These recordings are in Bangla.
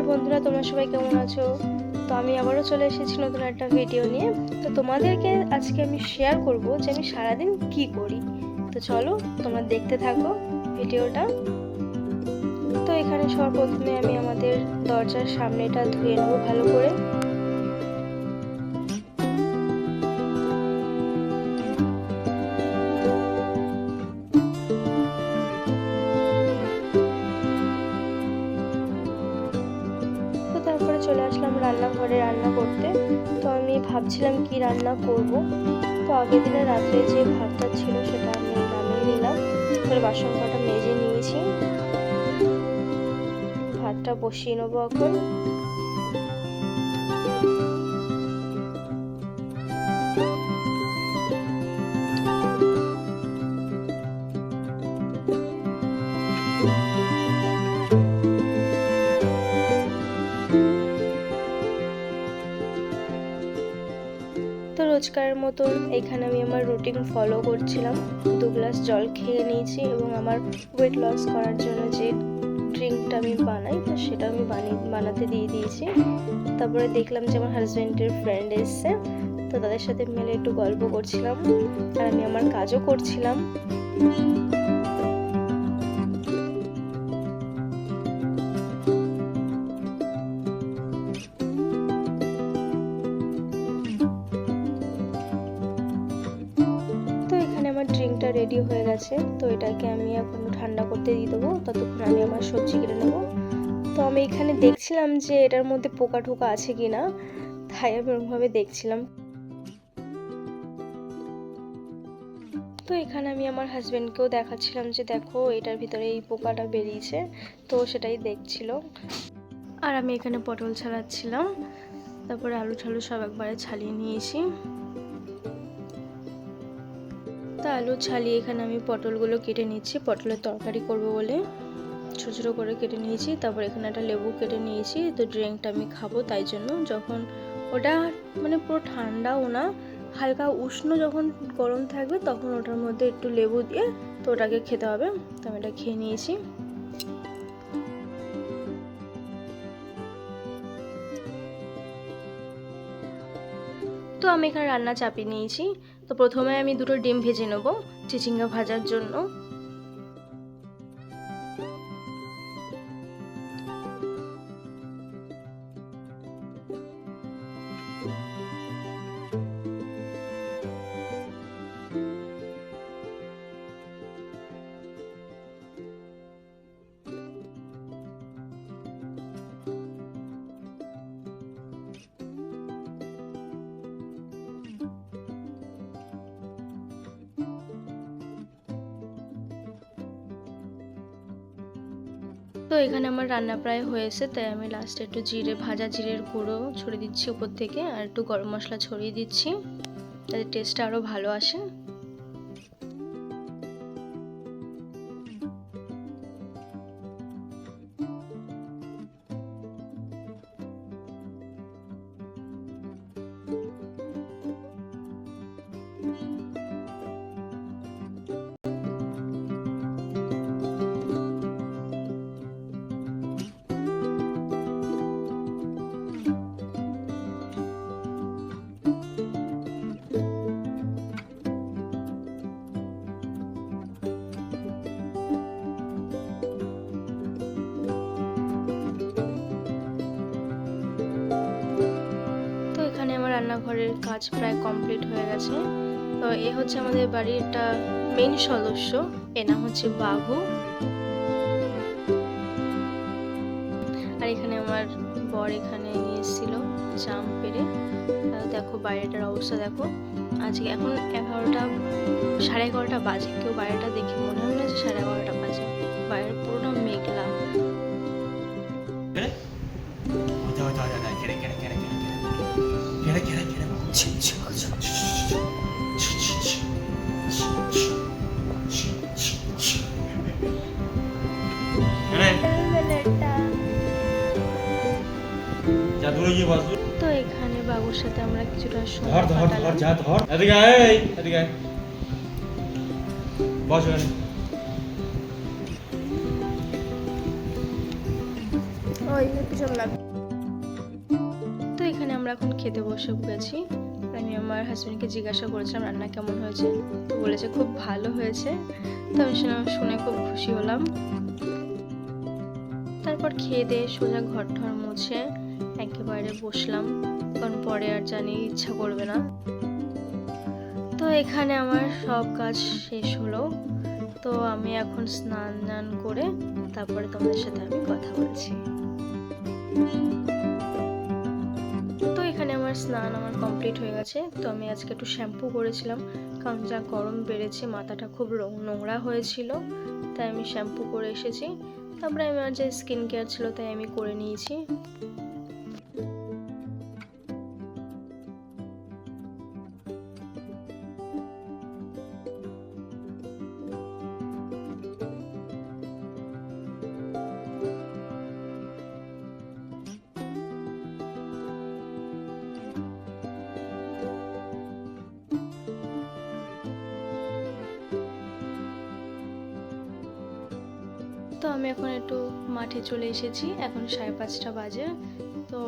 নমস্কার বন্ধুরা, তোমরা সবাই কেমন আছো? তো আমি আবারও চলে এসেছি নতুন একটা ভিডিও নিয়ে। তো তোমাদেরকে আজকে আমি শেয়ার করব যে আমি সারাদিন কি করি। তো চলো তোমরা দেখতে থাকো ভিডিওটা। তো এখানে সর্বপ্রথমে আমি আমাদের দরজার সামনেটা ধুয়ে নেবো ভালো করে। তারপরে চলে আসলাম রান্নাঘরে রান্না করতে। তো আমি ভাবছিলাম কি রান্না করব। তো আগের দিনের রাত্রে যে ভাতটা ছিল সেটা আমি নামিয়ে নিলাম, তারপরে বাসন কটা মেজে নিয়েছি। ভাতটা বসিয়ে নেবো এখন। তো রোজকারের মতন এখানে আমি আমার রুটিন ফলো করছিলাম। 2 গ্লাস জল খেয়ে নিয়েছি এবং আমার ওয়েট লস করার জন্য যে ড্রিঙ্কটা আমি বানাই তো সেটা আমি বানাতে দিয়ে দিয়েছি। তারপরে দেখলাম যে আমার হাজব্যান্ডের ফ্রেন্ড এসছে, তো তাদের সাথে মিলে একটু গল্প করছিলাম আর আমি আমার কাজও করছিলাম। ড্রিঙ্কটা রেডি হয়ে গেছে, তো এটাকে আমি এখন ঠান্ডা করতে দিয়ে দেবো। ততক্ষণ আমি আমার সবজি কেটে নেবো। তো আমি এখানে দেখছিলাম যে এটার মধ্যে পোকা টোকা আছে কিনা, তাই আমি ওরকমভাবে দেখছিলাম। তো এখানে আমি আমার হাজব্যান্ডকেও দেখাচ্ছিলাম যে দেখো এটার ভিতরে এই পোকাটা বেরিয়েছে, তো সেটাই দেখছিল। আর আমি এখানে পটল ছাড়াচ্ছিলাম, তারপরে আলু ঠালু সব একবারে ছাড়িয়ে নিয়েছি। তো আলু ছাড়িয়ে এখানে আমি পটলগুলো কেটে নিচ্ছি, পটলের তরকারি করব বলে ছোটো ছোটো করে কেটে নিয়েছি। তারপর এখানে একটা লেবু কেটে নিয়েছি। তো ড্রিঙ্কটা আমি খাবো, তাই জন্য যখন ওটা মানে পুরো ঠান্ডাও না, হালকা উষ্ণ যখন গরম থাকবে তখন ওটার মধ্যে একটু লেবু দিয়ে তো ওটাকে খেতে হবে। তো আমি এটা খেয়ে নিয়েছি। তো আমি এখানে রান্না চাপিয়ে নিয়েছি। তো প্রথমে আমি 2টো ডিম ভেজে নেবো চিচিঙ্গা ভাজার জন্য। তো এখানে আমার রান্না প্রায় হয়েছে, তাই আমি লাস্টে একটু ভাজা জিরের গুঁড়ো ছড়িয়ে দিচ্ছি উপর থেকে, আর একটু গরম মশলা ছড়িয়ে দিচ্ছি যাতে টেস্টটা আরও ভালো আসে। আমার রান্নাঘরের কাজ প্রায় কমপ্লিট হয়ে গেছে। তো এ হচ্ছে আমাদের বাড়ির একটা মেইন সদস্য, এর নাম হচ্ছে বাঘু। আর এখানে আমার বর এখানে নিয়ে এসেছিল জাম পেড়ে। দেখো বাইরেটার অবস্থা দেখো। আজকে এখন 11টা 11:30 বাজে, কেউ বাইরেটা দেখে মনে হয় না যে 11:30 বাজে। বাইরের পুরোটা মেঘলা। তো এখানে বাবুর সাথে আমরা কিছুটা সময় কাটালাম। ওই পিছন লাগবে। তো এখানে আমরা এখন খেতে বসে গেছি। আমি আমার হাজবেন্ডকে জিজ্ঞাসা করেছিলাম রান্না কেমন হয়েছে, তো বলেছে খুব ভালো হয়েছে। তো আমি শুনে খুব খুশি হলাম। তারপর খেয়ে দিয়ে সোজা ঘর ঠর মুছে একেবারে বসলাম, কারণ পরে আর জানি ইচ্ছা করবে না। তো এখানে আমার সব কাজ শেষ হলো। তো আমি এখন স্নান করে তারপরে তোমাদের সাথে আমি কথা বলছি। তো এখানে আমার স্নান কমপ্লিট হয়ে গেছে। তো আমি আজকে একটু শ্যাম্পু করেছিলাম, কারণ যা গরম বেড়েছে মাথাটা খুব নোংরা হয়েছিল, তাই আমি শ্যাম্পু করে এসেছি। তারপরে আমার যে স্কিন কেয়ার ছিল তাই আমি করে নিয়েছি। তো আমি এখন একটু মাঠে চলে এসেছি, এখন 5:30 বাজে। তো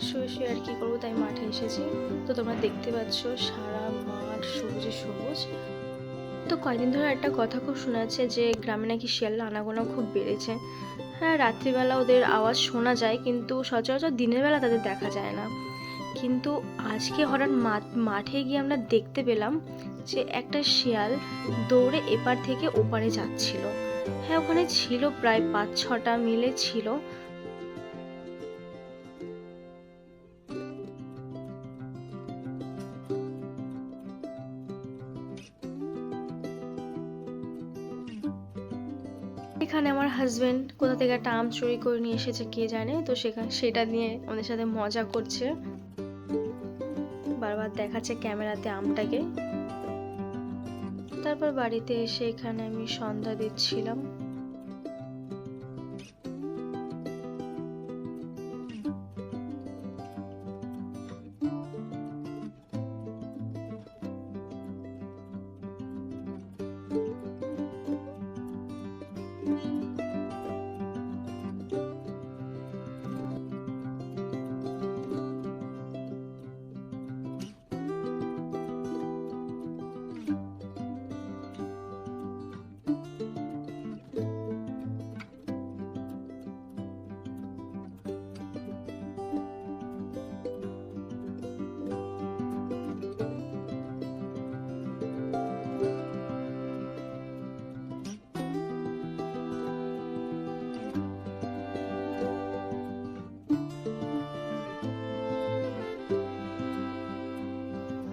শুয়ে আর কি করবো, তাই মাঠে এসেছি। তো তোমরা দেখতে পাচ্ছ সারা মাঠ সবুজে সবুজ। তো কয়েকদিন ধরে একটা কথা খুব শোনা যাচ্ছে যে গ্রামে নাকি শিয়ালের আনাগোনা খুব বেড়েছে। হ্যাঁ, রাত্রিবেলা ওদের আওয়াজ শোনা যায়, কিন্তু সচরাচর দিনের বেলা তাদের দেখা যায় না। কিন্তু আজকে হঠাৎ মাঠে গিয়ে আমরা দেখতে পেলাম যে একটা শিয়াল দৌড়ে এপার থেকে ওপারে যাচ্ছিল। হ্যাঁ, ওখানে ছিল প্রায় 5-6টা মিলে ছিল। এখানে আমার হাজবেন্ড কোথা থেকে একটা আম চুরি করে নিয়ে এসেছে কে জানে, তো সেটা নিয়ে আমাদের সাথে মজা করছে, বারবার দেখাচ্ছে ক্যামেরাতে আমটাকে। তারপর বাড়িতে এসে এখানে আমি সন্ধ্যা দিচ্ছিলাম।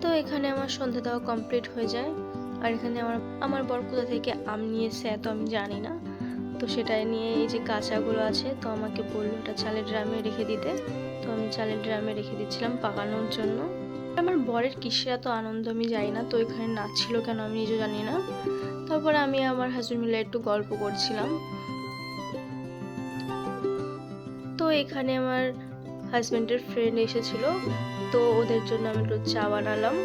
তো এখানে আমার সন্ধ্যা দেওয়া কমপ্লিট হয়ে যায়। আর এখানে আমার বর কোথা থেকে আম নিয়ে এসে এত আমি জানি না। তো সেটাই নিয়ে এই যে কাঁচাগুলো আছে, তো আমাকে বললো এটা চালের ড্রামে রেখে দিতে। তো আমি চালের ড্রামে রেখে দিচ্ছিলাম পাকানোর জন্য। আমার বরের কিসের এত আনন্দ আমি জানি না, তো এখানে নাচছিল কেন আমি নিজেও জানি না। তারপরে আমি আমার হাজবেন্ড মিলে একটু গল্প করছিলাম। তো এখানে আমার হাজবেন্ডের ফ্রেন্ড এসেছিল, তো ওদের জন্য আমি একটু চা বানালাম।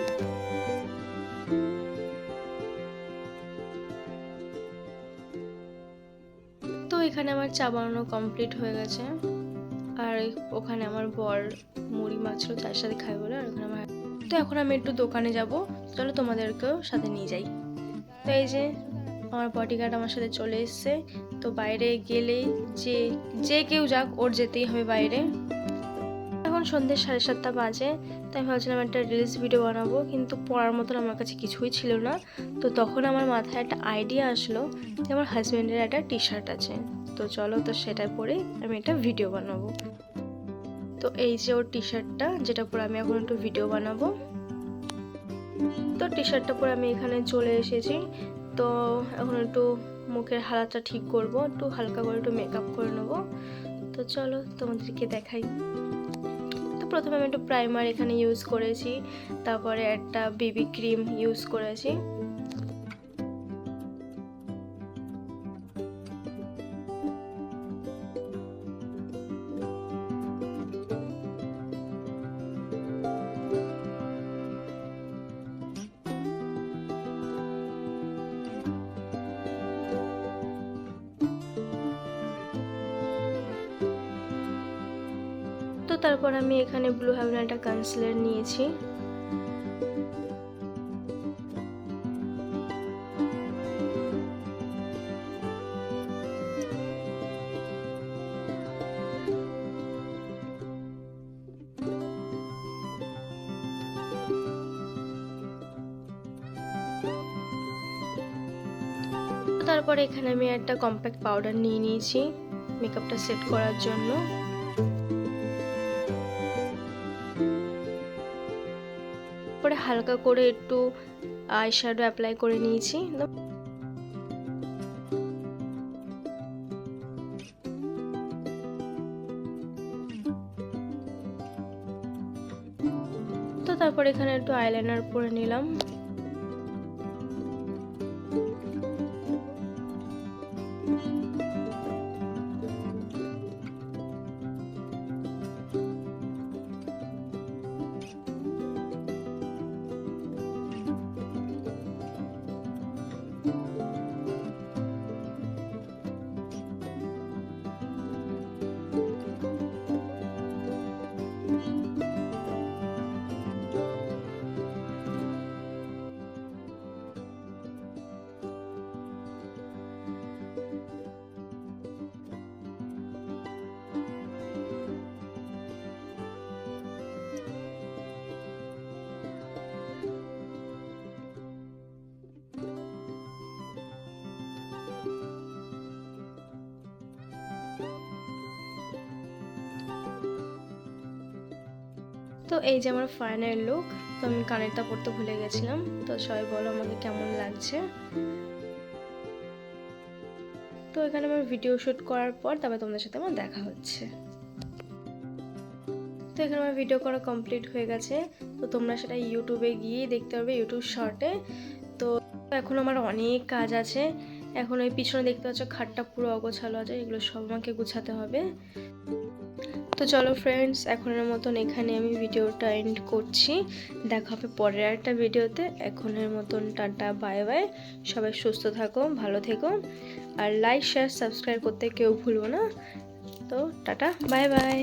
তো এখানে আমার চা বানানো কমপ্লিট হয়ে গেছে। আর ওখানে আমার বর মুড়ি মাছলো চায়ের সাথে খাই বলে। আর ওখানে আমার তো এখন আমি একটু দোকানে যাব, চলো তোমাদেরকেও সাথে নিয়ে যাই। তো এই যে আমার বডিগার্ড আমার সাথে চলে এসছে। তো বাইরে গেলেই যে কেউ যাক ওর যেতেই হবে বাইরে। এখন সন্ধ্যে 7:30 বাজে, তাই ভাবছিলাম একটা রিলস ভিডিও বানাবো, কিন্তু পড়ার মতন আমার কাছে কিছুই ছিল না। তো তখন আমার মাথায় একটা আইডিয়া আসলো যে আমার হাজব্যান্ডের একটা টি শার্ট আছে, তো চলো তো সেটা পরে আমি একটা ভিডিও বানাবো। তো এই যে ওর টি শার্টটা, যেটা পরে আমি এখন একটু ভিডিও বানাবো। তো টি শার্টটা পরে আমি এখানে চলে এসেছি। তো এখন একটু মুখের হালাতটা ঠিক করব, একটু হালকা করে একটু মেকআপ করে নেবো। তো চলো তোমাদেরকে দেখাই। তো প্রথমে আমি একটু প্রাইমার এখানে ইউজ করেছি, তারপরে একটা বেবি ক্রিম ইউজ করেছি। তারপর আমি এখানে ব্লু হেভেন একটা কনসিলার নিয়েছি। তারপরে এখানে আমি একটা কম্প্যাক্ট পাউডার নিয়ে নিয়েছি মেকআপটা সেট করার জন্য। পরে হালকা করে একটু আইশ্যাডো অ্যাপ্লাই করে নিয়েছি। তো তারপর এখানে একটু আইলাইনার পরে নিলাম। তো এই যে আমার ফাইনাল লুক। তো আমি কানেরটা পরতে ভুলে গেছিলাম, তো সবাই বলো আমাকে কেমন লাগছে। তো এখানে আমার ভিডিও শ্যুট করার পর তবে তোমাদের সাথে আমার দেখা হচ্ছে। তো এখানে আমার ভিডিও করা কমপ্লিট হয়ে গেছে। তো তোমরা সেটা ইউটিউবে গিয়েই দেখতে পারবে, ইউটিউব শর্টে। তো এখন আমার অনেক কাজ আছে। এখন ওই পিছনে দেখতে পাচ্ছ খাটটা পুরো অগোছালো আছে, এগুলো সব আমাকে গুছাতে হবে। তো চলো ফ্রেন্ডস, এখনের মতন এখানে আমি ভিডিওটা এন্ড করছি। দেখা হবে পরের একটা ভিডিওতে। এখনের মতন টাটা, বাই বাই। সবাই সুস্থ থাকো, ভালো থেকো, আর লাইক শেয়ার সাবস্ক্রাইব করতে কেউ ভুলবো না। তো টাটা, বাই বাই।